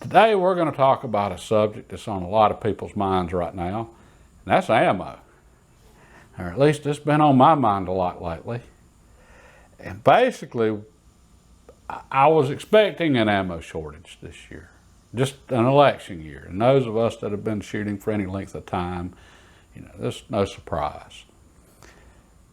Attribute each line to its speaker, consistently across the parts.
Speaker 1: Today we're going to talk about a subject that's on a lot of people's minds right now, and that's ammo. Or at least it's been on my mind a lot lately. And basically, I was expecting an ammo shortage this year, just an election year. And those of us that have been shooting for any length of time, there's no surprise.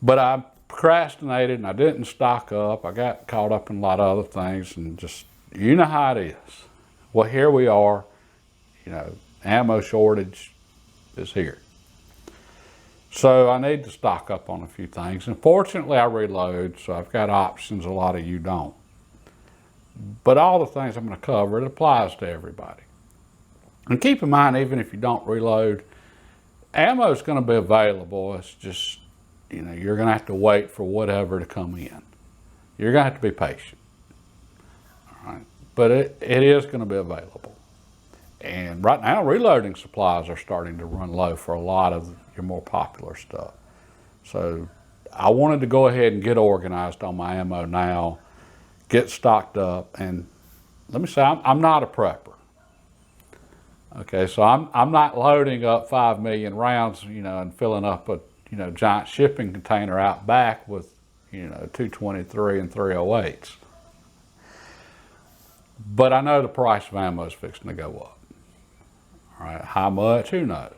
Speaker 1: But I procrastinated and I didn't stock up. I got caught up in a lot of other things and just, you know how it is. Well, here we are, ammo shortage is here. So I need to stock up on a few things. And fortunately, I reload, so I've got options a lot of you don't. But all the things I'm going to cover, it applies to everybody. And keep in mind, even if you don't reload, ammo is going to be available. It's just, you're going to have to wait for whatever to come in. You're going to have to be patient. All right. But it is going to be available. And right now, reloading supplies are starting to run low for a lot of your more popular stuff. So I wanted to go ahead and get organized on my ammo now, get stocked up. And let me say, I'm not a prepper. Okay, so I'm not loading up 5 million rounds, and filling up a, giant shipping container out back with, 223 and 308s. But I know the price of ammo is fixing to go up. All right, how much? Who knows?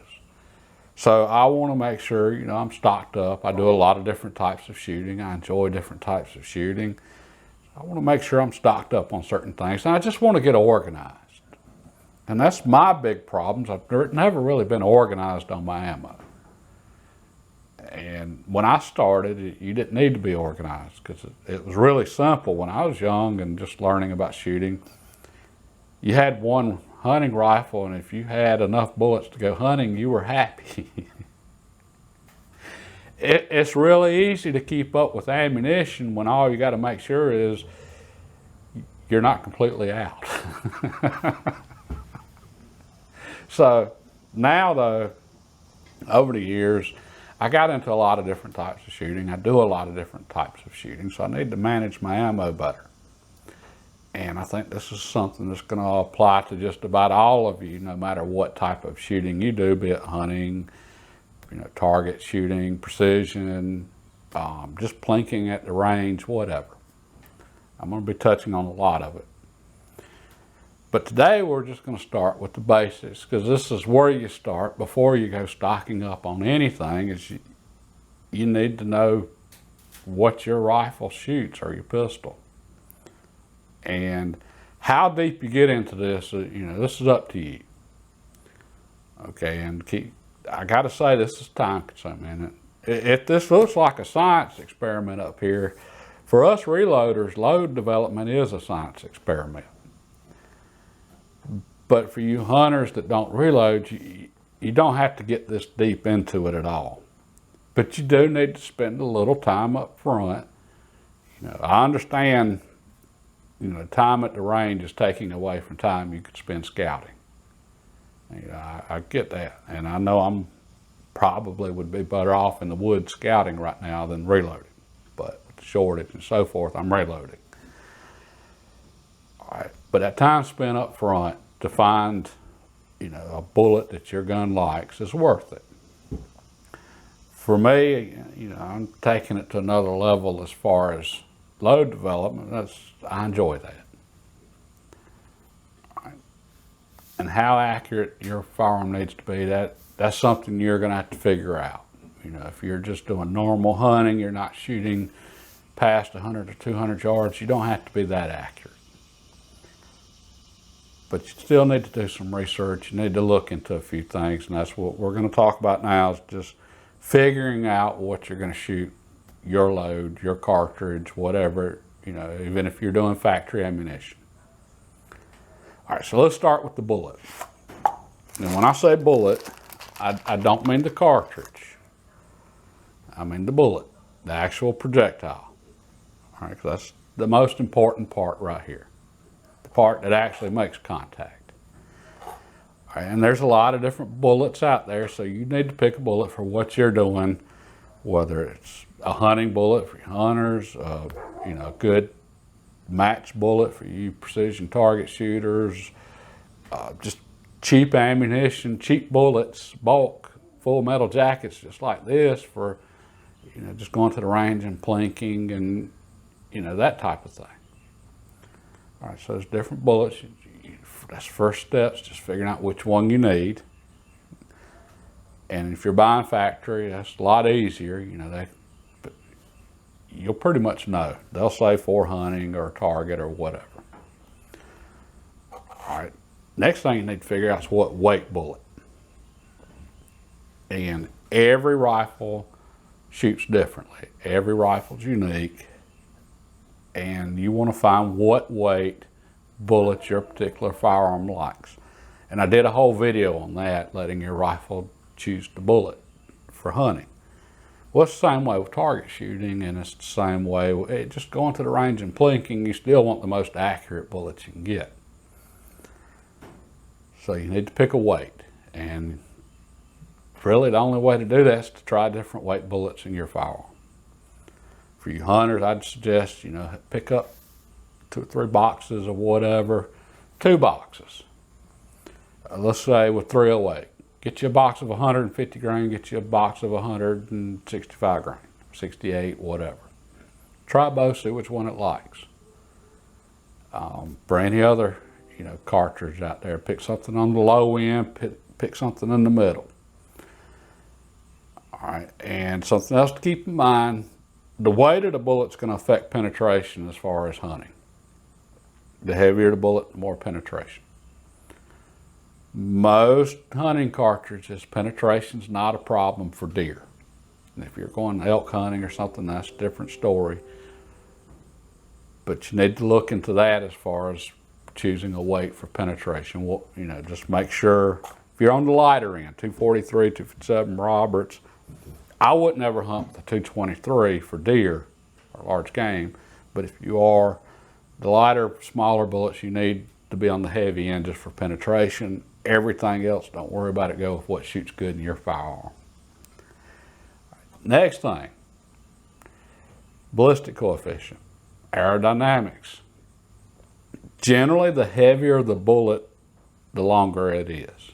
Speaker 1: So I want to make sure, I'm stocked up. I do a lot of different types of shooting. I enjoy different types of shooting. I want to make sure I'm stocked up on certain things. And I just want to get organized. And that's my big problems. I've never really been organized on my ammo. And when I started, you didn't need to be organized because it was really simple. When I was young and just learning about shooting, you had one hunting rifle, and if you had enough bullets to go hunting, you were happy. It's really easy to keep up with ammunition when all you got to make sure is you're not completely out. So now, though, over the years, I got into a lot of different types of shooting. I do a lot of different types of shooting, so I need to manage my ammo better. And I think this is something that's going to apply to just about all of you, no matter what type of shooting you do, be it hunting, target shooting, precision, just plinking at the range, whatever. I'm going to be touching on a lot of it. But today we're just going to start with the basics, because this is where you start before you go stocking up on anything. Is you need to know what your rifle shoots or your pistol. And how deep you get into this, this is up to you. Okay, and I got to say, this is time consuming. If this looks like a science experiment up here, for us reloaders, load development is a science experiment. But for you hunters that don't reload, you don't have to get this deep into it at all. But you do need to spend a little time up front. I understand, time at the range is taking away from time you could spend scouting. I get that. And I know I'm probably would be better off in the woods scouting right now than reloading. But with the shortage and so forth, I'm reloading. All right. But that time spent up front to find, a bullet that your gun likes is worth it. For me, I'm taking it to another level as far as load development. I enjoy that. All right. And how accurate your firearm needs to be, that's something you're going to have to figure out. If you're just doing normal hunting, you're not shooting past 100 or 200 yards, you don't have to be that accurate. But you still need to do some research. You need to look into a few things, and that's what we're going to talk about now, is just figuring out what you're going to shoot, your load, your cartridge, whatever, even if you're doing factory ammunition. All right, so let's start with the bullet. And when I say bullet, I don't mean the cartridge. I mean the bullet, the actual projectile. All right, 'cause that's the most important part right here. Part that actually makes contact. All right, and there's a lot of different bullets out there, so you need to pick a bullet for what you're doing, whether it's a hunting bullet for your hunters, a good match bullet for you precision target shooters, just cheap ammunition, cheap bullets, bulk, full metal jackets just like this for, just going to the range and plinking and, that type of thing. All right, so there's different bullets. That's first steps, just figuring out which one you need. And if you're buying factory, that's a lot easier. But you'll pretty much know. They'll say for hunting or target or whatever. All right, next thing you need to figure out is what weight bullet. And every rifle shoots differently. Every rifle's unique. And you want to find what weight bullet your particular firearm likes. And I did a whole video on that, letting your rifle choose the bullet for hunting. Well, it's the same way with target shooting, and it's the same way just going to the range and plinking. You still want the most accurate bullets you can get. So you need to pick a weight, and really the only way to do that is to try different weight bullets in your firearm. For you hunters, I'd suggest, pick up 2 or 3 boxes of whatever, 2 boxes. Let's say with 308. Get you a box of 150 grain, get you a box of 165 grain, 68, whatever. Try both, see which one it likes. For any other, cartridge out there, pick something on the low end, pick something in the middle. All right, and something else to keep in mind, the weight of the bullet's going to affect penetration as far as hunting. The heavier the bullet, the more penetration. Most hunting cartridges, penetration's not a problem for deer. And if you're going elk hunting or something, that's a different story. But you need to look into that as far as choosing a weight for penetration. Well, just make sure, if you're on the lighter end, 243, 257 Roberts, I wouldn't ever hunt the 223 for deer or large game, but if you are, the lighter, smaller bullets, you need to be on the heavy end just for penetration. Everything else, don't worry about it. Go with what shoots good in your firearm. Next thing, ballistic coefficient, aerodynamics. Generally, the heavier the bullet, the longer it is.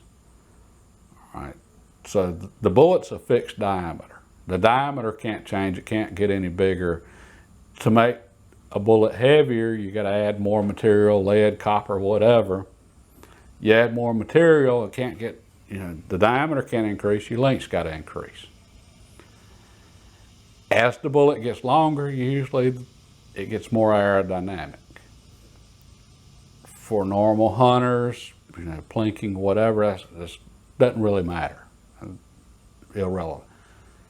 Speaker 1: All right. So the bullet's a fixed diameter. The diameter can't change. It can't get any bigger. To make a bullet heavier, you got to add more material, lead, copper, whatever. You add more material, it can't get, the diameter can't increase, your length's got to increase. As the bullet gets longer, usually it gets more aerodynamic. For normal hunters, plinking, whatever, that doesn't really matter. Irrelevant.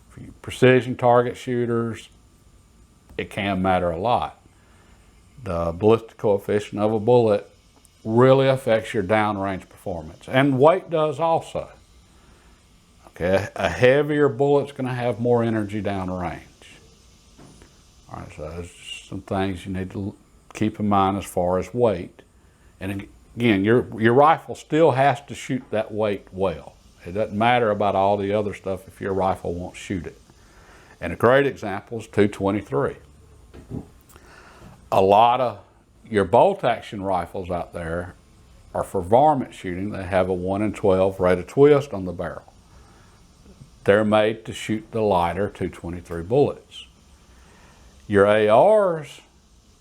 Speaker 1: For you precision target shooters, it can matter a lot. The ballistic coefficient of a bullet really affects your downrange performance, and weight does also. Okay, a heavier bullet's going to have more energy downrange. All right, so there's some things you need to keep in mind as far as weight. And again, your rifle still has to shoot that weight well. It doesn't matter about all the other stuff if your rifle won't shoot it. And a great example is 223. A lot of your bolt action rifles out there are for varmint shooting. They have a 1 in 12 rate of twist on the barrel. They're made to shoot the lighter 223 bullets. Your ARs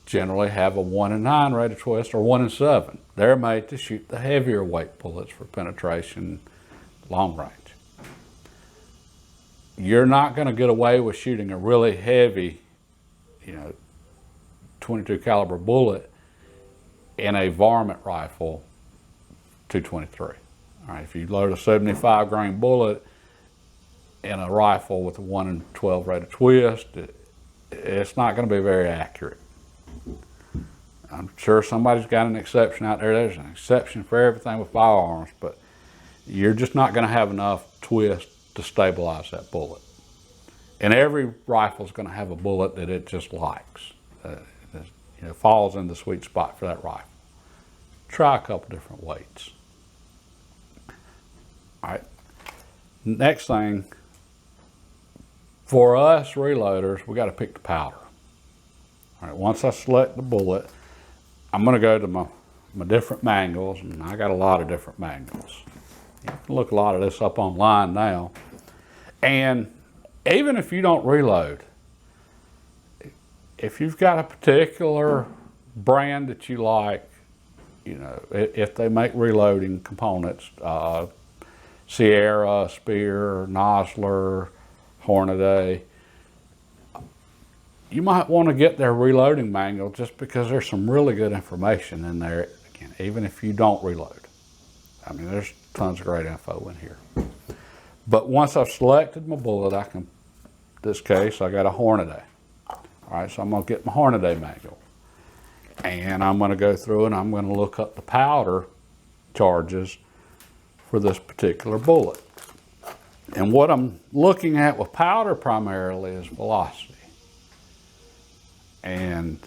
Speaker 1: generally have a 1 in 9 rate of twist or 1 in 7. They're made to shoot the heavier weight bullets for penetration, long range. You're not going to get away with shooting a really heavy, 22 caliber bullet in a varmint rifle 223. All right, if you load a 75 grain bullet in a rifle with a 1 in 12 rate of twist, it's not going to be very accurate. I'm sure somebody's got an exception out there. There's an exception for everything with firearms, but you're just not going to have enough twist to stabilize that bullet. And every rifle is going to have a bullet that it just likes. Falls in the sweet spot for that rifle. Try a couple different weights. All right. Next thing, for us reloaders, we got to pick the powder. All right. Once I select the bullet, I'm going to go to my different mangles, and I got a lot of different mangles. You can look a lot of this up online now. And even if you don't reload, if you've got a particular brand that you like, you know, if they make reloading components, Sierra, Spear, Nosler, Hornady, you might want to get their reloading manual just because there's some really good information in there, again, even if you don't reload. I mean, there's tons of great info in here. But once I've selected my bullet, I can, in this case, I got a Hornady. All right, so I'm gonna get my Hornady manual. And I'm gonna go through and I'm gonna look up the powder charges for this particular bullet. And what I'm looking at with powder primarily is velocity. And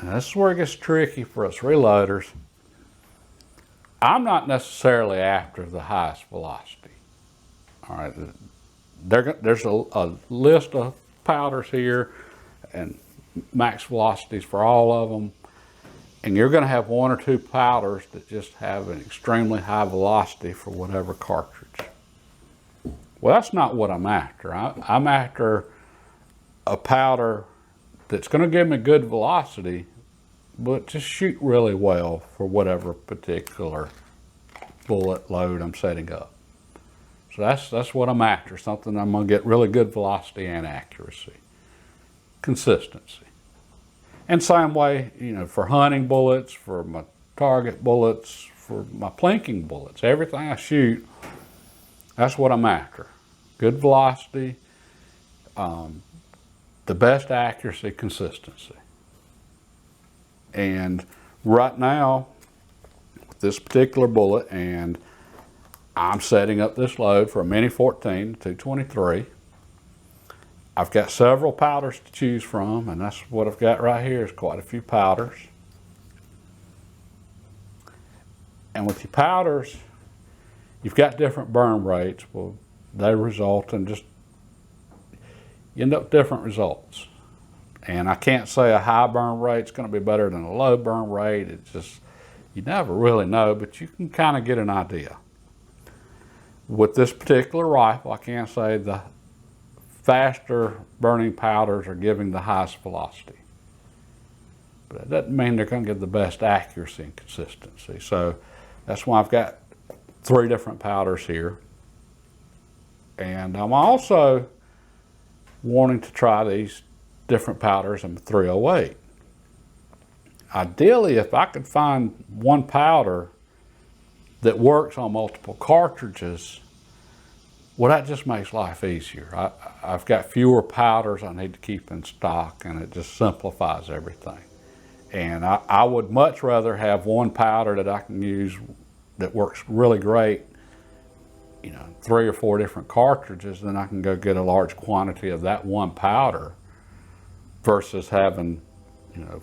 Speaker 1: this is where it gets tricky for us reloaders. I'm not necessarily after the highest velocity. All right, there's a list of powders here and max velocities for all of them. And you're gonna have one or two powders that just have an extremely high velocity for whatever cartridge. Well, that's not what I'm after. I'm after a powder that's going to give me good velocity, but just shoot really well for whatever particular bullet load I'm setting up. So that's what I'm after, something I'm going to get really good velocity and accuracy. Consistency. And same way, you know, for hunting bullets, for my target bullets, for my plinking bullets, everything I shoot, that's what I'm after. Good velocity, the best accuracy, consistency. And right now, with this particular bullet, and I'm setting up this load for a Mini 14 223. I've got several powders to choose from, and that's what I've got right here is quite a few powders. And with your powders, you've got different burn rates. Well, they result in just, you end up with different results. And I can't say a high burn rate is going to be better than a low burn rate. It's just, you never really know, but you can kind of get an idea. With this particular rifle, I can't say the faster burning powders are giving the highest velocity. But it doesn't mean they're going to give the best accuracy and consistency. So that's why I've got 3 different powders here. And I'm also wanting to try these different powders in 308. Ideally, if I could find one powder that works on multiple cartridges, well, that just makes life easier. I've got fewer powders I need to keep in stock, and it just simplifies everything. And I would much rather have one powder that I can use that works really great, you know, 3 or 4 different cartridges, then I can go get a large quantity of that one powder versus having, you know,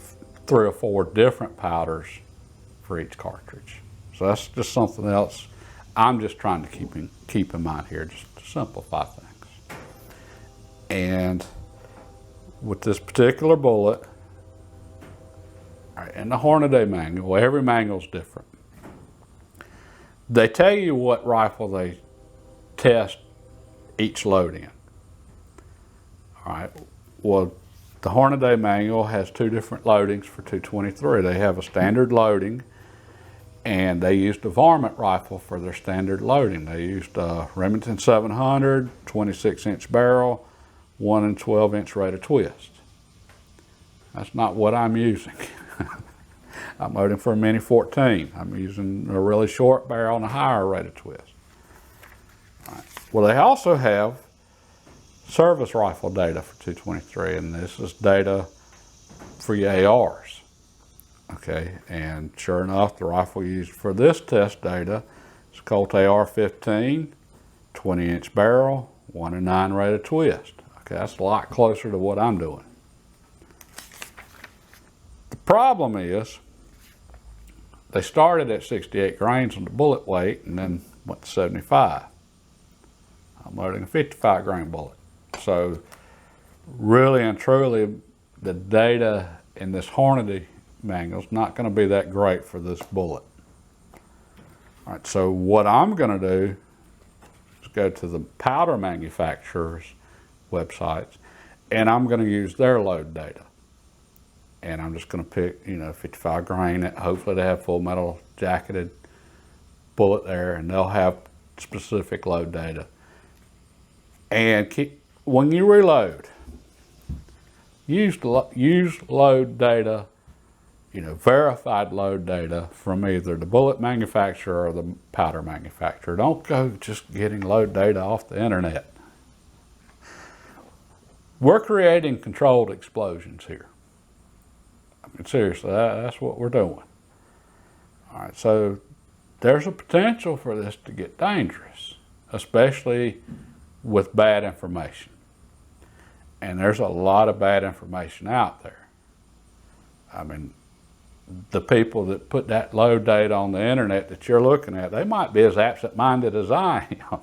Speaker 1: 3 or 4 different powders for each cartridge. So that's just something else I'm just trying to keep in mind here, just to simplify things. And with this particular bullet, all right, in the Hornady manual, every manual is different. They tell you what rifle they test each load in. All right, well, the Hornady manual has 2 different loadings for 223. They have a standard loading, and they used a varmint rifle for their standard loading. They used a Remington 700, 26-inch barrel, 1 and 12-inch rate of twist. That's not what I'm using. I'm loading for a Mini 14. I'm using a really short barrel and a higher rate of twist. All right. Well, they also have service rifle data for 223, and this is data for your ARs. Okay, and sure enough, the rifle used for this test data is Colt AR-15, 20-inch barrel, 1 and 9 rate of twist. Okay, that's a lot closer to what I'm doing. The problem is, they started at 68 grains on the bullet weight and then went to 75. I'm loading a 55 grain bullet. So really and truly, the data in this Hornady manual is not going to be that great for this bullet. All right, so what I'm going to do is go to the powder manufacturers' websites, and I'm going to use their load data. And I'm just going to pick, 55 grain. Hopefully they have full metal jacketed bullet there, and they'll have specific load data. And when you reload, use load data, verified load data from either the bullet manufacturer or the powder manufacturer. Don't go just getting load data off the internet. We're creating controlled explosions here. I mean, seriously, that's what we're doing. All right, so there's a potential for this to get dangerous, especially with bad information. And there's a lot of bad information out there. I mean, the people that put that load data on the internet that you're looking at, they might be as absent-minded as I am.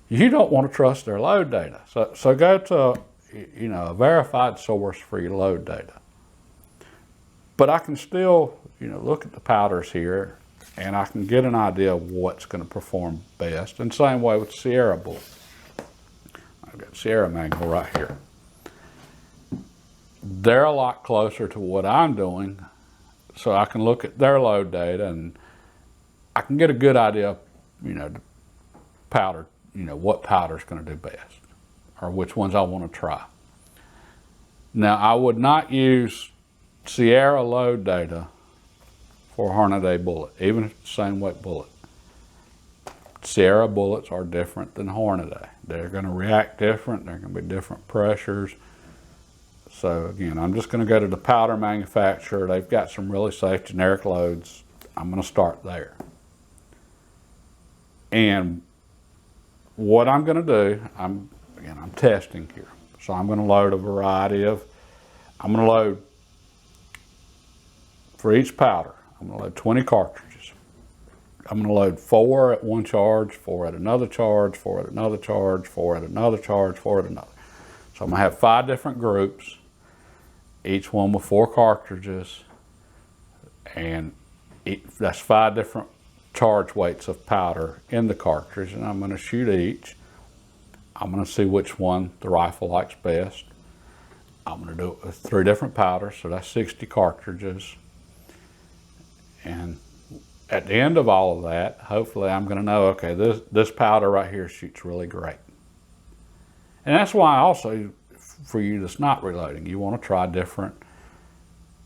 Speaker 1: You don't want to trust their load data. So go to a verified source for your load data. But I can still, look at the powders here, and I can get an idea of what's going to perform best. And same way with Sierra bullet. I've got Sierra manual right here. They're a lot closer to what I'm doing, so I can look at their load data and I can get a good idea of, the powder, what powder's going to do best, or which ones I want to try. Now, I would not use Sierra load data for a Hornady bullet, even if it's the same weight bullet. Sierra bullets are different than Hornady. They're going to react different. They're going to be different pressures. So again, I'm just going to go to the powder manufacturer. They've got some really safe generic loads. I'm going to start there. And what I'm going to do, I'm testing here. So I'm going to load a variety of, I'm going to load, for each powder, I'm going to load 20 cartridges. I'm going to load 4 at one charge, 4 at another charge, 4 at another charge, 4 at another charge, 4 at another. So I'm going to have 5 different groups, each one with 4 cartridges, and that's 5 different charge weights of powder in the cartridge, and I'm going to shoot each. I'm going to see which one the rifle likes best. I'm going to do it with 3 different powders, so that's 60 cartridges. And at the end of all of that, hopefully I'm going to know, okay, this powder right here shoots really great. And that's why also, for you that's not reloading, you want to try different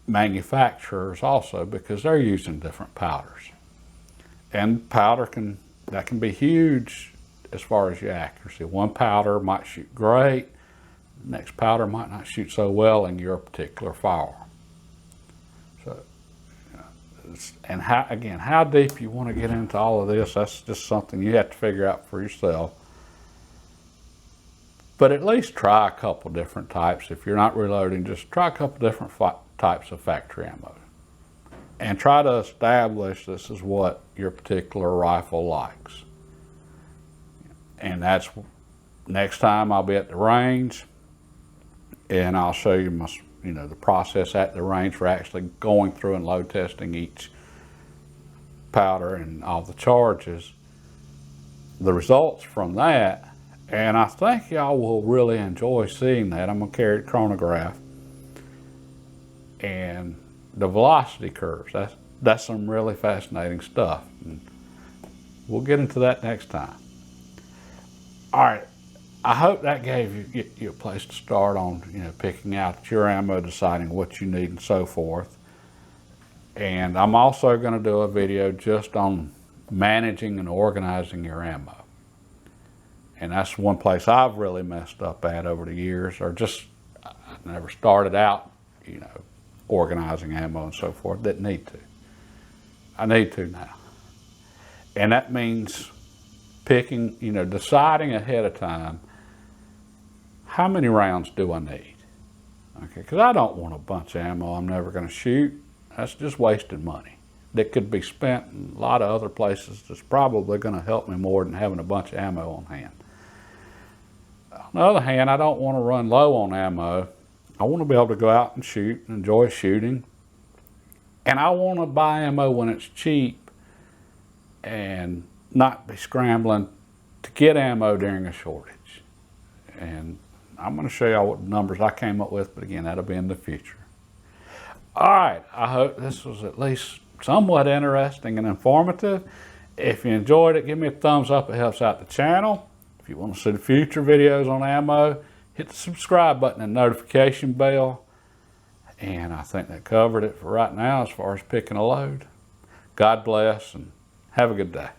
Speaker 1: manufacturers also, because they're using different powders. And powder can be huge as far as your accuracy. One powder might shoot great, the next powder might not shoot so well in your particular firearm. So, and how deep you want to get into all of this, that's just something you have to figure out for yourself. But at least try a couple different types. If you're not reloading, just try a couple different types of factory ammo. And try to establish this is what your particular rifle likes. And that's, next time I'll be at the range, and I'll show you the process at the range for actually going through and load testing each powder and all the charges, the results from that. And I think y'all will really enjoy seeing that. I'm going to carry a chronograph and the velocity curves. That's some really fascinating stuff. And we'll get into that next time. All right, I hope that gave you a place to start on, picking out your ammo, deciding what you need and so forth. And I'm also going to do a video just on managing and organizing your ammo. And that's one place I've really messed up at over the years, or just I never started out, organizing ammo and so forth. Didn't need to. I need to now. And that means picking, deciding ahead of time, how many rounds do I need? Okay, because I don't want a bunch of ammo I'm never going to shoot. That's just wasted money that could be spent in a lot of other places that's probably going to help me more than having a bunch of ammo on hand. On the other hand, I don't want to run low on ammo I want to be able to go out and shoot and enjoy shooting. And I want to buy ammo when it's cheap and not be scrambling to get ammo during a shortage. And I'm going to show y'all what numbers I came up with, but again, that'll be in the future. All right, I hope this was at least somewhat interesting and informative. If you enjoyed it, give me a thumbs up. It helps out the channel. If you want to see the future videos on ammo, hit the subscribe button and notification bell. And I think that covered it for right now as far as picking a load. God bless and have a good day.